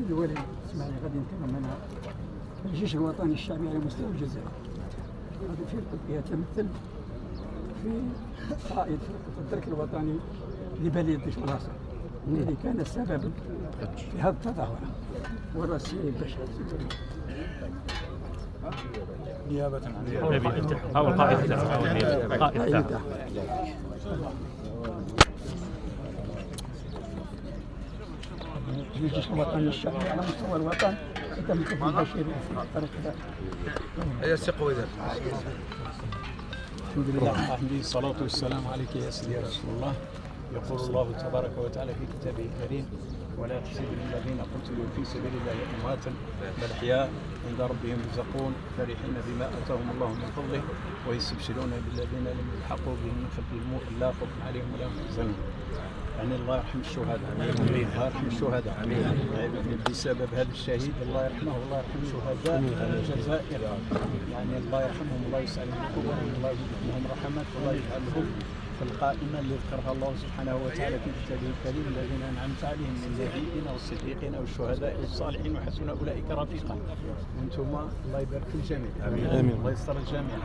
سيدي ولي اسمعني غادي نتكلم منها. الجيش الوطني الشعبي على مستوى الجزائر هذا فرقة يتمثل في قائد فرقة الدرك الوطني لبلدية بلاصة الذي كان سببا في هذه التظاهرة والرئيس بشار نيابة عن أو القائد تاعه الجيش الوطني الشعبي على مستوى الوطن يتمثل في بشير هي الثقة وإذا الحمد لله الصلاة والسلام عليك يا سيدي رسول الله. يقول الله تبارك وتعالى في كتابه الكريم: ولا تحسبن الذين قتلوا في سبيل الله أمواتا بل أحياء عند ربهم يرزقون فرحين بما آتاهم الله من فضله ويستبشرون بالذين لم يلحقوا بهم من خلفهم لا خوف عليهم ولا هم يحزنون. يعني الله يرحم الشهداء، الله يرحم الشهداء بسبب هذا الشهيد الله يرحمه والله يرحم الشهداء الجزائر. يعني الله يرحمهم الله يسعى لهم قبورهم الله يجعل لهم رحمات والله يجعلهم في القائمة اللي ذكرها الله سبحانه وتعالى في كتابه الكريم: الذين أنعمت عليهم من النبيين والصديقين والشهداء والصالحين وحسن أولئك رفيقا. وأنتم الله يبارك في الجميع. آمين. الله يستر الجميع.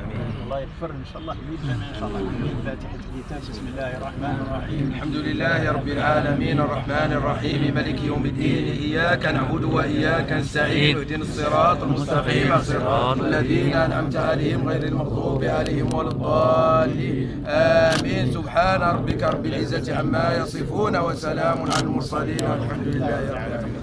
الله يغفر إن شاء الله للجميع إن شاء الله. فاتحة الكتاب. بسم الله الرحمن الرحيم. الحمد لله رب العالمين الرحمن الرحيم مالك يوم الدين إياك نعبد وإياك نستعين اهدنا الصراط المستقيم صراط الذين أنعمت عليهم غير المغضوب عليهم ولا الضالين آمين. سبحان ربك رب العزة عما يصفون وسلام على المرسلين والحمد لله رب العالمين.